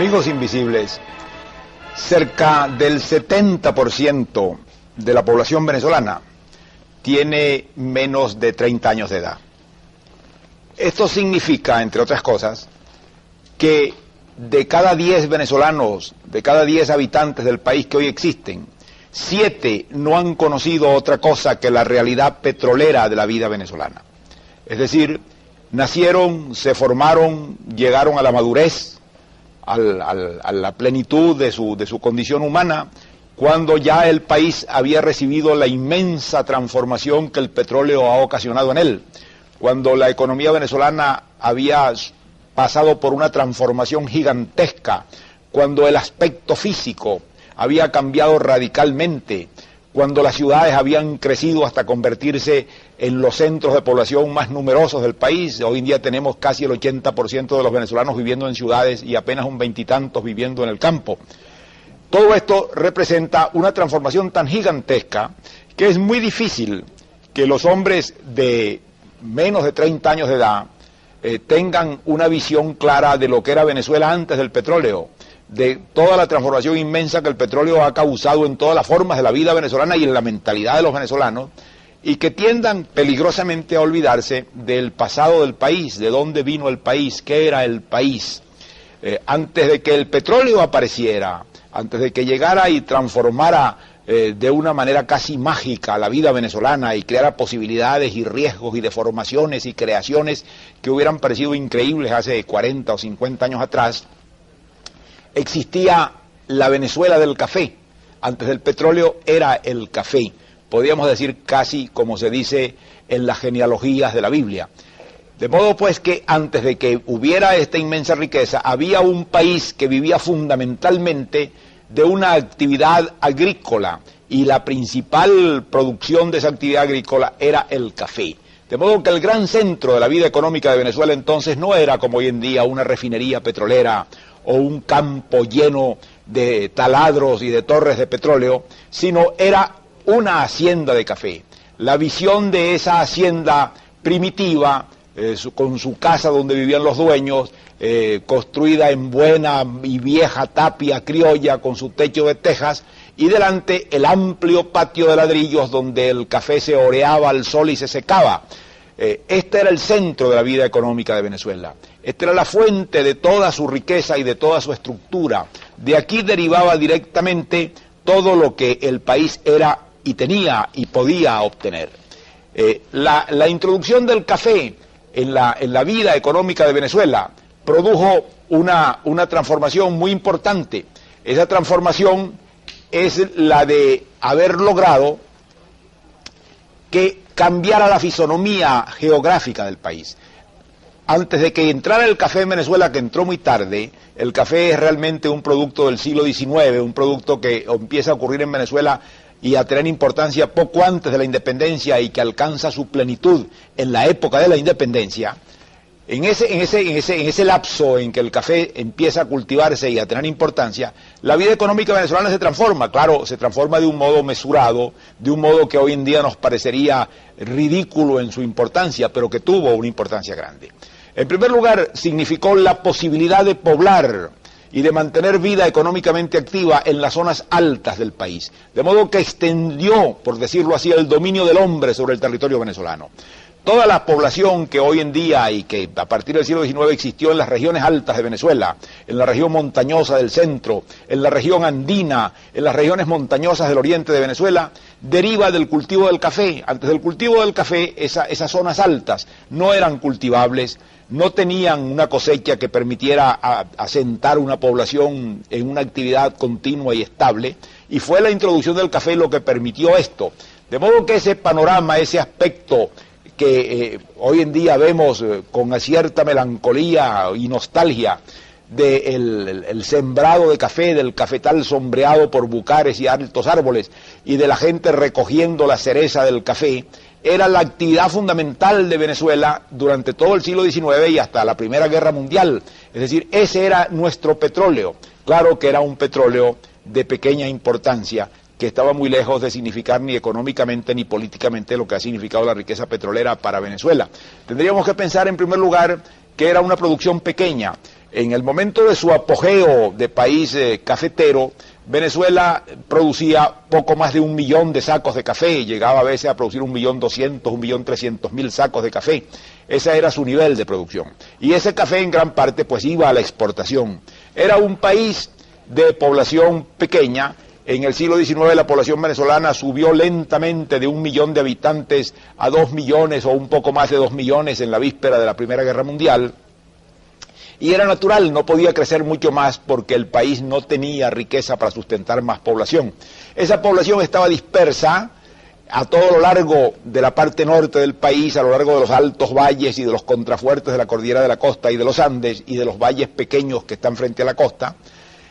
Amigos invisibles, cerca del 70% de la población venezolana tiene menos de 30 años de edad. Esto significa, entre otras cosas, que de cada 10 venezolanos, de cada 10 habitantes del país que hoy existen, 7 no han conocido otra cosa que la realidad petrolera de la vida venezolana. Es decir, nacieron, se formaron, llegaron a la madurez, a la plenitud de su condición humana, cuando ya el país había recibido la inmensa transformación que el petróleo ha ocasionado en él, cuando la economía venezolana había pasado por una transformación gigantesca, cuando el aspecto físico había cambiado radicalmente, cuando las ciudades habían crecido hasta convertirse en los centros de población más numerosos del país. Hoy en día tenemos casi el 80% de los venezolanos viviendo en ciudades y apenas un veintitantos viviendo en el campo. Todo esto representa una transformación tan gigantesca que es muy difícil que los hombres de menos de 30 años de edad tengan una visión clara de lo que era Venezuela antes del petróleo, de toda la transformación inmensa que el petróleo ha causado en todas las formas de la vida venezolana y en la mentalidad de los venezolanos, y que tiendan peligrosamente a olvidarse del pasado del país, de dónde vino el país, qué era el país. Antes de que el petróleo apareciera, antes de que llegara y transformara de una manera casi mágica la vida venezolana y creara posibilidades y riesgos y deformaciones y creaciones que hubieran parecido increíbles hace 40 o 50 años atrás, existía la Venezuela del café. Antes del petróleo era el café. Podríamos decir casi como se dice en las genealogías de la Biblia. De modo pues que antes de que hubiera esta inmensa riqueza, había un país que vivía fundamentalmente de una actividad agrícola, y la principal producción de esa actividad agrícola era el café. De modo que el gran centro de la vida económica de Venezuela entonces no era como hoy en día una refinería petrolera o un campo lleno de taladros y de torres de petróleo, sino era una hacienda de café. La visión de esa hacienda primitiva, con su casa donde vivían los dueños, construida en buena y vieja tapia criolla con su techo de tejas, y delante el amplio patio de ladrillos donde el café se oreaba al sol y se secaba. Este era el centro de la vida económica de Venezuela. Esta era la fuente de toda su riqueza y de toda su estructura. De aquí derivaba directamente todo lo que el país era y tenía y podía obtener. La introducción del café en la vida económica de Venezuela produjo una transformación muy importante. Esa transformación es la de haber logrado que cambiara la fisonomía geográfica del país. Antes de que entrara el café en Venezuela, que entró muy tarde, el café es realmente un producto del siglo XIX, un producto que empieza a ocurrir en Venezuela y a tener importancia poco antes de la independencia y que alcanza su plenitud en la época de la independencia. En ese lapso en que el café empieza a cultivarse y a tener importancia, la vida económica venezolana se transforma. Claro, se transforma de un modo mesurado, de un modo que hoy en día nos parecería ridículo en su importancia, pero que tuvo una importancia grande. En primer lugar, significó la posibilidad de poblar y de mantener vida económicamente activa en las zonas altas del país, de modo que extendió, por decirlo así, el dominio del hombre sobre el territorio venezolano. Toda la población que hoy en día y que a partir del siglo XIX existió en las regiones altas de Venezuela, en la región montañosa del centro, en la región andina, en las regiones montañosas del oriente de Venezuela, deriva del cultivo del café. Antes del cultivo del café, esas zonas altas no eran cultivables, no tenían una cosecha que permitiera asentar una población en una actividad continua y estable, y fue la introducción del café lo que permitió esto. De modo que ese panorama, ese aspecto que hoy en día vemos con cierta melancolía y nostalgia del sembrado de café, del cafetal sombreado por bucares y altos árboles, y de la gente recogiendo la cereza del café, era la actividad fundamental de Venezuela durante todo el siglo XIX y hasta la Primera Guerra Mundial. Es decir, ese era nuestro petróleo. Claro que era un petróleo de pequeña importancia, que estaba muy lejos de significar ni económicamente ni políticamente lo que ha significado la riqueza petrolera para Venezuela. Tendríamos que pensar en primer lugar que era una producción pequeña. En el momento de su apogeo de país cafetero, Venezuela producía poco más de 1 millón de sacos de café, llegaba a veces a producir 1.200.000, 1.300.000 sacos de café. Ese era su nivel de producción. Y ese café en gran parte pues iba a la exportación. Era un país de población pequeña. En el siglo XIX la población venezolana subió lentamente de 1 millón de habitantes a 2 millones o un poco más de 2 millones en la víspera de la Primera Guerra Mundial. Y era natural, no podía crecer mucho más porque el país no tenía riqueza para sustentar más población. Esa población estaba dispersa a todo lo largo de la parte norte del país, a lo largo de los altos valles y de los contrafuertes de la cordillera de la costa y de los Andes y de los valles pequeños que están frente a la costa.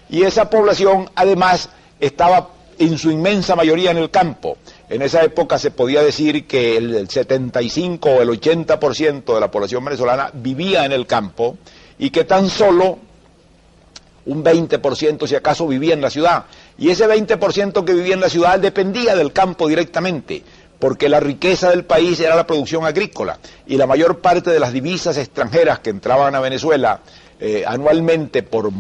Y esa población además estaba en su inmensa mayoría en el campo. En esa época se podía decir que el 75 o el 80% de la población venezolana vivía en el campo, y que tan solo un 20% si acaso vivía en la ciudad. Y ese 20% que vivía en la ciudad dependía del campo directamente, porque la riqueza del país era la producción agrícola, y la mayor parte de las divisas extranjeras que entraban a Venezuela anualmente por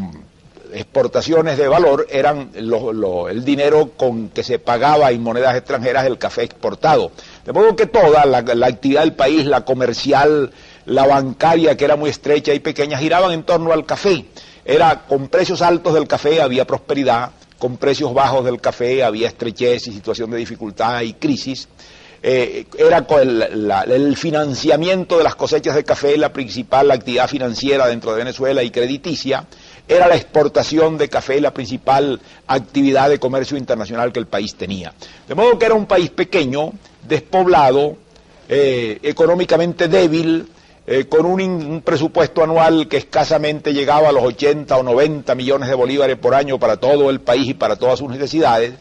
exportaciones de valor eran el dinero con que se pagaba en monedas extranjeras el café exportado. De modo que toda la actividad del país, la comercial, la bancaria, que era muy estrecha y pequeña, giraban en torno al café. Era con precios altos del café había prosperidad, con precios bajos del café había estrechez y situación de dificultad y crisis. Era con el financiamiento de las cosechas de café la principal actividad financiera dentro de Venezuela y crediticia. Era la exportación de café la principal actividad de comercio internacional que el país tenía. De modo que era un país pequeño, despoblado, económicamente débil, con un presupuesto anual que escasamente llegaba a los 80 o 90 millones de bolívares por año para todo el país y para todas sus necesidades,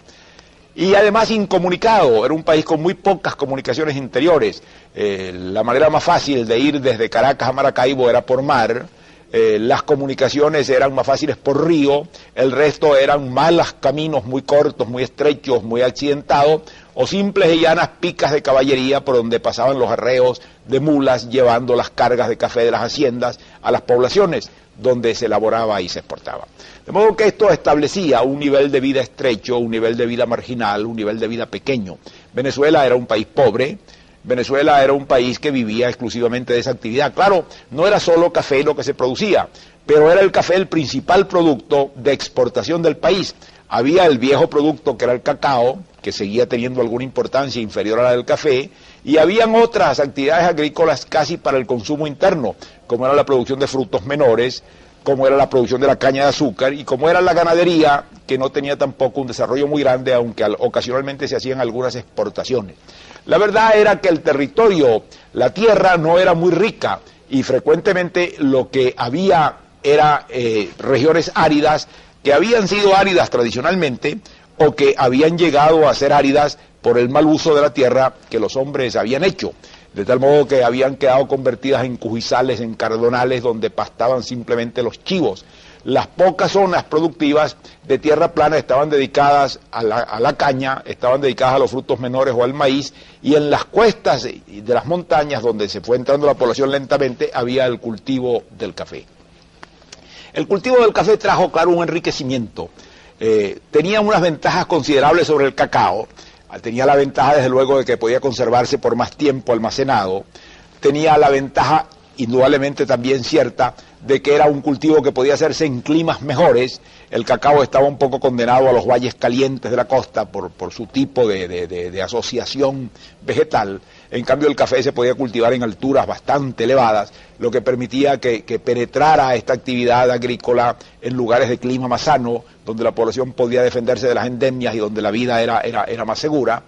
y además incomunicado. Era un país con muy pocas comunicaciones interiores. La manera más fácil de ir desde Caracas a Maracaibo era por mar. Las comunicaciones eran más fáciles por río, el resto eran malos caminos muy cortos, muy estrechos, muy accidentados, o simples y llanas picas de caballería por donde pasaban los arreos de mulas llevando las cargas de café de las haciendas a las poblaciones donde se elaboraba y se exportaba. De modo que esto establecía un nivel de vida estrecho, un nivel de vida marginal, un nivel de vida pequeño. Venezuela era un país pobre. Venezuela era un país que vivía exclusivamente de esa actividad. Claro, no era solo café lo que se producía, pero era el café el principal producto de exportación del país. Había el viejo producto que era el cacao, que seguía teniendo alguna importancia inferior a la del café, y habían otras actividades agrícolas casi para el consumo interno, como era la producción de frutos menores, como era la producción de la caña de azúcar y como era la ganadería, que no tenía tampoco un desarrollo muy grande, aunque ocasionalmente se hacían algunas exportaciones. La verdad era que el territorio, la tierra no era muy rica y frecuentemente lo que había era regiones áridas que habían sido áridas tradicionalmente o que habían llegado a ser áridas por el mal uso de la tierra que los hombres habían hecho, de tal modo que habían quedado convertidas en cujizales, en cardonales donde pastaban simplemente los chivos. Las pocas zonas productivas de tierra plana estaban dedicadas a la caña, estaban dedicadas a los frutos menores o al maíz, y en las cuestas de las montañas, donde se fue entrando la población lentamente, había el cultivo del café. El cultivo del café trajo, claro, un enriquecimiento. Tenía unas ventajas considerables sobre el cacao. Tenía la ventaja, desde luego, de que podía conservarse por más tiempo almacenado. Tenía la ventaja, indudablemente también cierta, de que era un cultivo que podía hacerse en climas mejores. El cacao estaba un poco condenado a los valles calientes de la costa por su tipo de asociación vegetal. En cambio, el café se podía cultivar en alturas bastante elevadas, lo que permitía que penetrara esta actividad agrícola en lugares de clima más sano, donde la población podía defenderse de las endemias y donde la vida era más segura.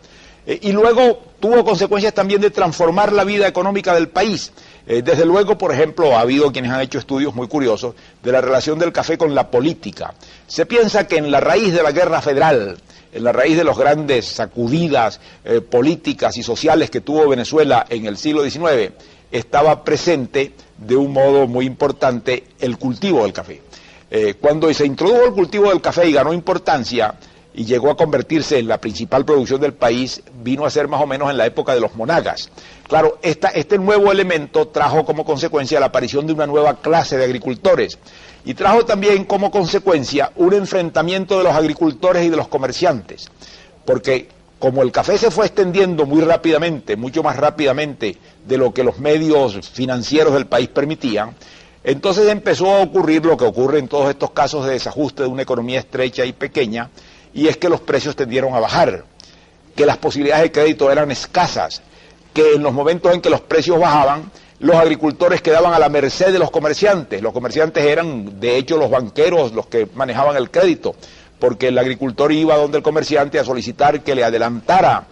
Y luego tuvo consecuencias también de transformar la vida económica del país. Desde luego, por ejemplo, ha habido quienes han hecho estudios muy curiosos de la relación del café con la política. Se piensa que en la raíz de la guerra federal, en la raíz de las grandes sacudidas políticas y sociales que tuvo Venezuela en el siglo XIX, estaba presente de un modo muy importante el cultivo del café. Cuando se introdujo el cultivo del café y ganó importancia, y llegó a convertirse en la principal producción del país, vino a ser más o menos en la época de los monagas, Claro, este nuevo elemento trajo como consecuencia la aparición de una nueva clase de agricultores y trajo también como consecuencia un enfrentamiento de los agricultores y de los comerciantes, porque como el café se fue extendiendo muy rápidamente, mucho más rápidamente de lo que los medios financieros del país permitían, entonces empezó a ocurrir lo que ocurre en todos estos casos de desajuste de una economía estrecha y pequeña, y es que los precios tendieron a bajar, que las posibilidades de crédito eran escasas, que en los momentos en que los precios bajaban, los agricultores quedaban a la merced de los comerciantes. Los comerciantes eran, de hecho, los banqueros los que manejaban el crédito, porque el agricultor iba donde el comerciante a solicitar que le adelantara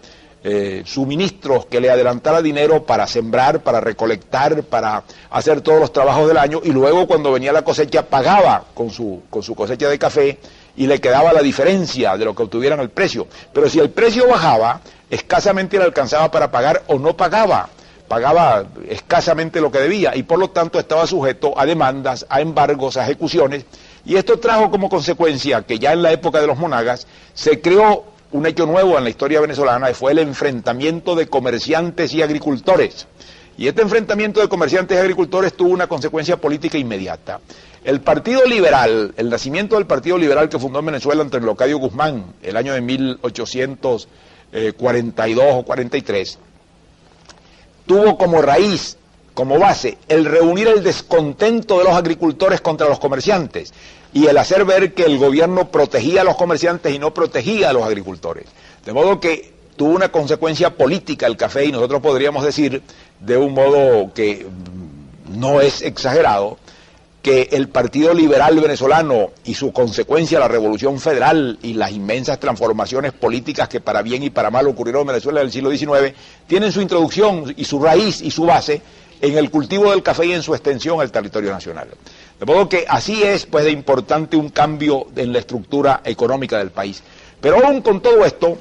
suministros, que le adelantara dinero para sembrar, para recolectar, para hacer todos los trabajos del año, y luego cuando venía la cosecha pagaba con su cosecha de café y le quedaba la diferencia de lo que obtuvieran el precio. Pero si el precio bajaba, escasamente le alcanzaba para pagar o no pagaba escasamente lo que debía y por lo tanto estaba sujeto a demandas, a embargos, a ejecuciones, y esto trajo como consecuencia que ya en la época de los monagas se creó un hecho nuevo en la historia venezolana, y fue el enfrentamiento de comerciantes y agricultores. Y este enfrentamiento de comerciantes y agricultores tuvo una consecuencia política inmediata. El Partido Liberal, el nacimiento del Partido Liberal que fundó en Venezuela entre Leocadio Guzmán, el año de 1842 o 43, tuvo como raíz, como base, el reunir el descontento de los agricultores contra los comerciantes y el hacer ver que el gobierno protegía a los comerciantes y no protegía a los agricultores. De modo que tuvo una consecuencia política el café, y nosotros podríamos decir, de un modo que no es exagerado, que el Partido Liberal venezolano y su consecuencia, la Revolución Federal y las inmensas transformaciones políticas que para bien y para mal ocurrieron en Venezuela en el siglo XIX, tienen su introducción y su raíz y su base en el cultivo del café y en su extensión al territorio nacional. De modo que así es pues de importante un cambio en la estructura económica del país. Pero aún con todo esto,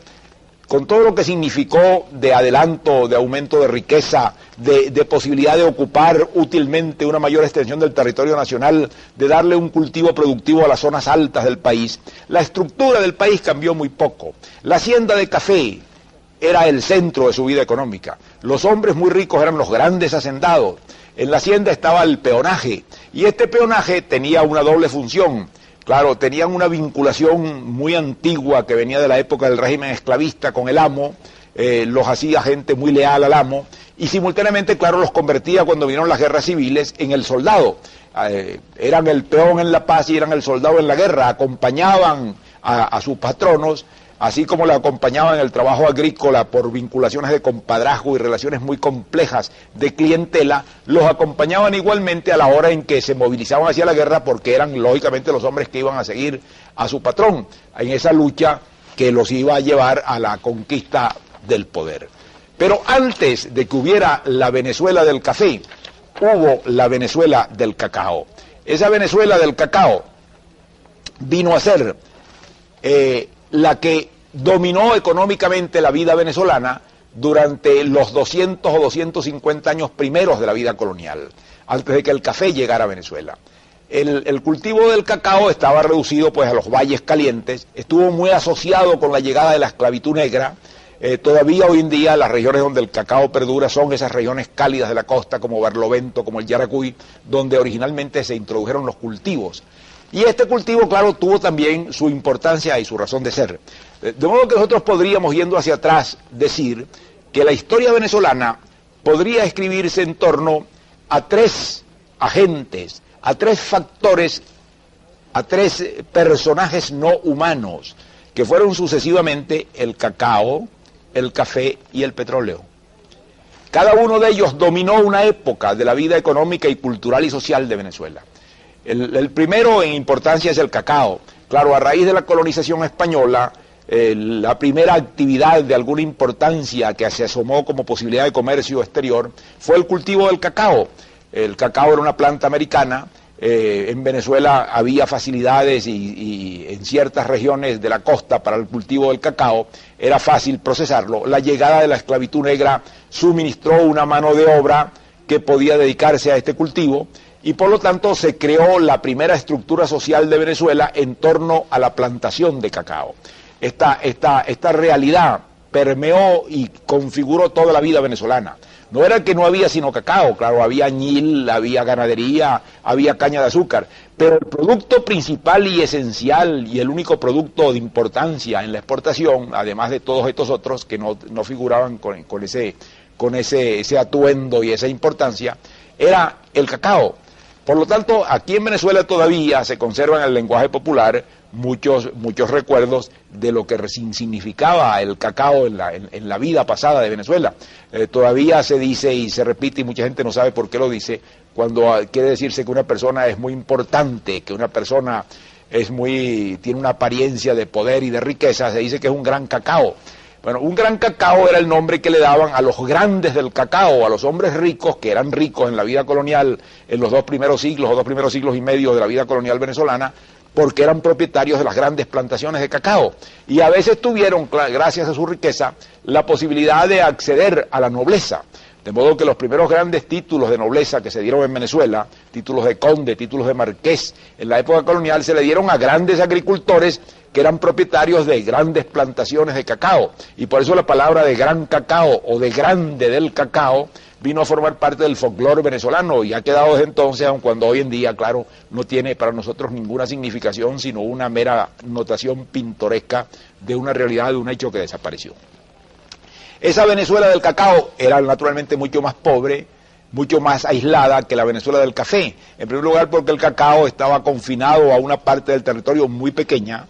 con todo lo que significó de adelanto, de aumento de riqueza, de posibilidad de ocupar útilmente una mayor extensión del territorio nacional, de darle un cultivo productivo a las zonas altas del país, la estructura del país cambió muy poco. La hacienda de café era el centro de su vida económica. Los hombres muy ricos eran los grandes hacendados. En la hacienda estaba el peonaje, y este peonaje tenía una doble función. Claro, tenían una vinculación muy antigua que venía de la época del régimen esclavista con el amo, los hacía gente muy leal al amo, y simultáneamente, claro, los convertía cuando vinieron las guerras civiles en el soldado. Eran el peón en la paz y eran el soldado en la guerra, acompañaban a sus patronos, así como le acompañaban en el trabajo agrícola por vinculaciones de compadrazgo y relaciones muy complejas de clientela, los acompañaban igualmente a la hora en que se movilizaban hacia la guerra, porque eran lógicamente los hombres que iban a seguir a su patrón en esa lucha que los iba a llevar a la conquista del poder. Pero antes de que hubiera la Venezuela del café, hubo la Venezuela del cacao. Esa Venezuela del cacao vino a ser la que dominó económicamente la vida venezolana durante los 200 o 250 años primeros de la vida colonial, antes de que el café llegara a Venezuela. El cultivo del cacao estaba reducido pues a los valles calientes, estuvo muy asociado con la llegada de la esclavitud negra. Todavía hoy en día las regiones donde el cacao perdura son esas regiones cálidas de la costa, como Barlovento, como el Yaracuy, donde originalmente se introdujeron los cultivos. Y este cultivo, claro, tuvo también su importancia y su razón de ser. De modo que nosotros podríamos, yendo hacia atrás, decir que la historia venezolana podría escribirse en torno a tres agentes, a tres factores, a tres personajes no humanos, que fueron sucesivamente el cacao, el café y el petróleo. Cada uno de ellos dominó una época de la vida económica y cultural y social de Venezuela. El primero en importancia es el cacao. Claro, a raíz de la colonización española, la primera actividad de alguna importancia que se asomó como posibilidad de comercio exterior fue el cultivo del cacao. El cacao era una planta americana. En Venezuela había facilidades y en ciertas regiones de la costa para el cultivo del cacao era fácil procesarlo. La llegada de la esclavitud negra suministró una mano de obra que podía dedicarse a este cultivo, y por lo tanto se creó la primera estructura social de Venezuela en torno a la plantación de cacao. Esta realidad permeó y configuró toda la vida venezolana. No era que no había sino cacao, claro, había añil, había ganadería, había caña de azúcar, pero el producto principal y esencial y el único producto de importancia en la exportación, además de todos estos otros que no figuraban con ese atuendo y esa importancia, era el cacao. Por lo tanto, aquí en Venezuela todavía se conservan en el lenguaje popular muchos recuerdos de lo que significaba el cacao en la vida pasada de Venezuela. Todavía se dice y se repite y mucha gente no sabe por qué lo dice, cuando quiere decirse que una persona es muy importante, que una persona tiene una apariencia de poder y de riqueza, se dice que es un gran cacao. Bueno, un gran cacao era el nombre que le daban a los grandes del cacao, a los hombres ricos, que eran ricos en la vida colonial en los dos primeros siglos y medio de la vida colonial venezolana, porque eran propietarios de las grandes plantaciones de cacao. Y a veces tuvieron, gracias a su riqueza, la posibilidad de acceder a la nobleza. De modo que los primeros grandes títulos de nobleza que se dieron en Venezuela, títulos de conde, títulos de marqués, en la época colonial se le dieron a grandes agricultores que eran propietarios de grandes plantaciones de cacao. Y por eso la palabra de gran cacao o de grande del cacao vino a formar parte del folclore venezolano y ha quedado desde entonces, aun cuando hoy en día, claro, no tiene para nosotros ninguna significación, sino una mera notación pintoresca de una realidad, de un hecho que desapareció. Esa Venezuela del cacao era naturalmente mucho más pobre, mucho más aislada que la Venezuela del café. En primer lugar porque el cacao estaba confinado a una parte del territorio muy pequeña,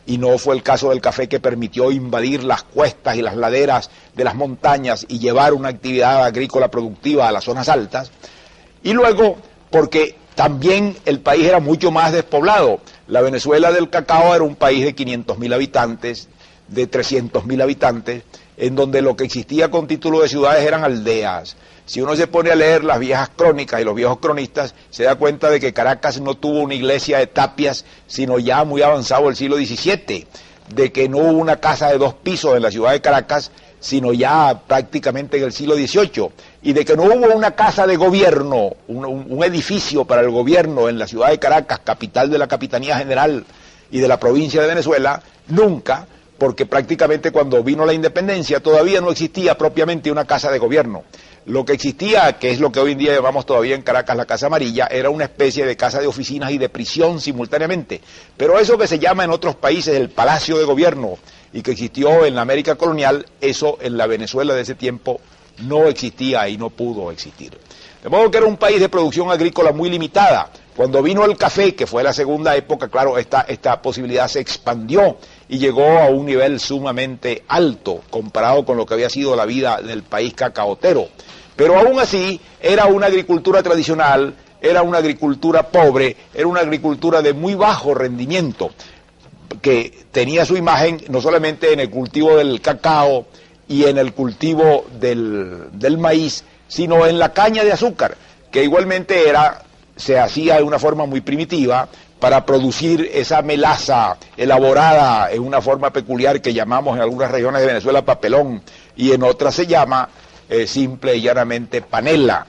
y no fue el caso del café, que permitió invadir las cuestas y las laderas de las montañas y llevar una actividad agrícola productiva a las zonas altas. Y luego porque también el país era mucho más despoblado. La Venezuela del cacao era un país de 500.000 habitantes, de 300.000 habitantes, en donde lo que existía con título de ciudades eran aldeas. Si uno se pone a leer las viejas crónicas y los viejos cronistas, se da cuenta de que Caracas no tuvo una iglesia de tapias, sino ya muy avanzado el siglo XVII, de que no hubo una casa de 2 pisos en la ciudad de Caracas, sino ya prácticamente en el siglo XVIII, y de que no hubo una casa de gobierno, un edificio para el gobierno en la ciudad de Caracas, capital de la Capitanía General y de la provincia de Venezuela, nunca, porque prácticamente cuando vino la independencia todavía no existía propiamente una casa de gobierno. Lo que existía, que es lo que hoy en día llamamos todavía en Caracas la Casa Amarilla, era una especie de casa de oficinas y de prisión simultáneamente. Pero eso que se llama en otros países el Palacio de Gobierno y que existió en la América colonial, eso en la Venezuela de ese tiempo no existía y no pudo existir. De modo que era un país de producción agrícola muy limitada. Cuando vino el café, que fue la segunda época, claro, esta posibilidad se expandió y llegó a un nivel sumamente alto comparado con lo que había sido la vida del país cacaotero. Pero aún así era una agricultura tradicional, era una agricultura pobre, era una agricultura de muy bajo rendimiento, que tenía su imagen no solamente en el cultivo del cacao y en el cultivo del maíz, sino en la caña de azúcar, que igualmente se hacía de una forma muy primitiva para producir esa melaza elaborada en una forma peculiar que llamamos en algunas regiones de Venezuela papelón y en otras se llama simple y llanamente panela.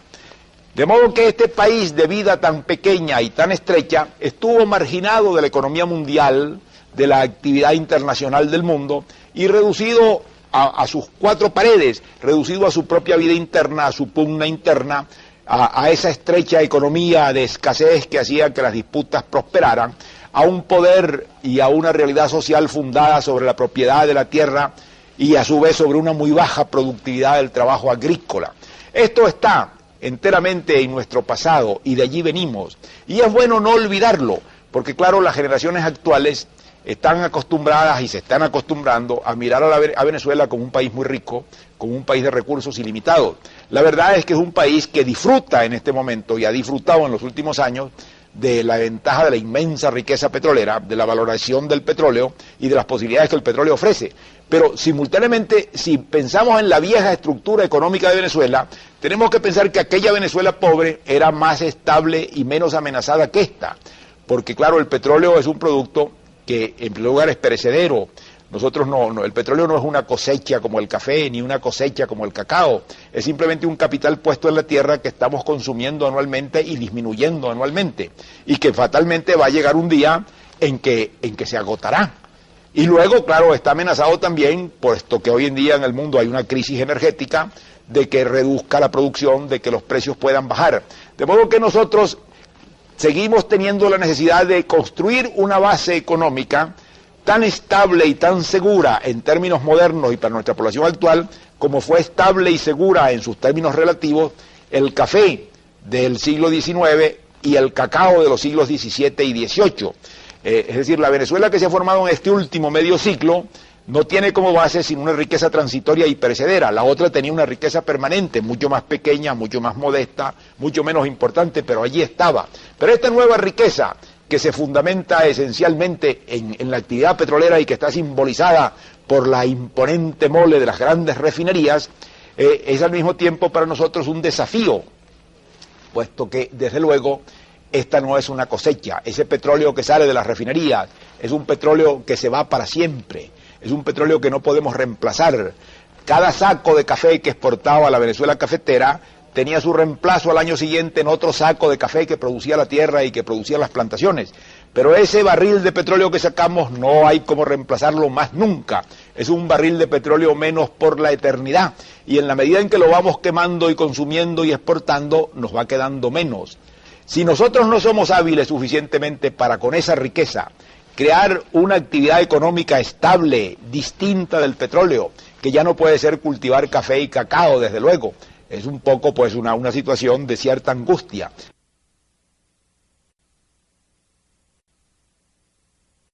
De modo que este país de vida tan pequeña y tan estrecha estuvo marginado de la economía mundial, de la actividad internacional del mundo y reducido a sus 4 paredes, reducido a su propia vida interna, a su pugna interna, a esa estrecha economía de escasez que hacía que las disputas prosperaran, a un poder y a una realidad social fundada sobre la propiedad de la tierra y a su vez sobre una muy baja productividad del trabajo agrícola. Esto está enteramente en nuestro pasado y de allí venimos. Y es bueno no olvidarlo, porque claro, las generaciones actuales están acostumbradas y se están acostumbrando a mirar a Venezuela como un país muy rico, como un país de recursos ilimitados. La verdad es que es un país que disfruta en este momento y ha disfrutado en los últimos años de la ventaja de la inmensa riqueza petrolera, de la valoración del petróleo y de las posibilidades que el petróleo ofrece. Pero simultáneamente, si pensamos en la vieja estructura económica de Venezuela, tenemos que pensar que aquella Venezuela pobre era más estable y menos amenazada que esta. Porque claro, el petróleo es un producto que en primer lugar es perecedero. Nosotros el petróleo no es una cosecha como el café, ni una cosecha como el cacao, es simplemente un capital puesto en la tierra que estamos consumiendo anualmente y disminuyendo anualmente, y que fatalmente va a llegar un día en que se agotará. Y luego, claro, está amenazado también, puesto que hoy en día en el mundo hay una crisis energética, de que reduzca la producción, de que los precios puedan bajar. De modo que nosotros seguimos teniendo la necesidad de construir una base económica tan estable y tan segura en términos modernos y para nuestra población actual, como fue estable y segura en sus términos relativos el café del siglo XIX y el cacao de los siglos XVII y XVIII. Es decir, la Venezuela que se ha formado en este último medio siglo no tiene como base sino una riqueza transitoria y perecedera. La otra tenía una riqueza permanente, mucho más pequeña, mucho más modesta, mucho menos importante, pero allí estaba. Pero esta nueva riqueza, que se fundamenta esencialmente en la actividad petrolera y que está simbolizada por la imponente mole de las grandes refinerías, es al mismo tiempo para nosotros un desafío, puesto que, desde luego, esta no es una cosecha. Ese petróleo que sale de las refinerías es un petróleo que se va para siempre, es un petróleo que no podemos reemplazar. Cada saco de café que exportaba la Venezuela cafetera tenía su reemplazo al año siguiente en otro saco de café que producía la tierra y que producía las plantaciones. Pero ese barril de petróleo que sacamos no hay como reemplazarlo más nunca. Es un barril de petróleo menos por la eternidad. Y en la medida en que lo vamos quemando y consumiendo y exportando, nos va quedando menos. Si nosotros no somos hábiles suficientemente para con esa riqueza crear una actividad económica estable, distinta del petróleo, que ya no puede ser cultivar café y cacao, desde luego, es un poco pues una situación de cierta angustia.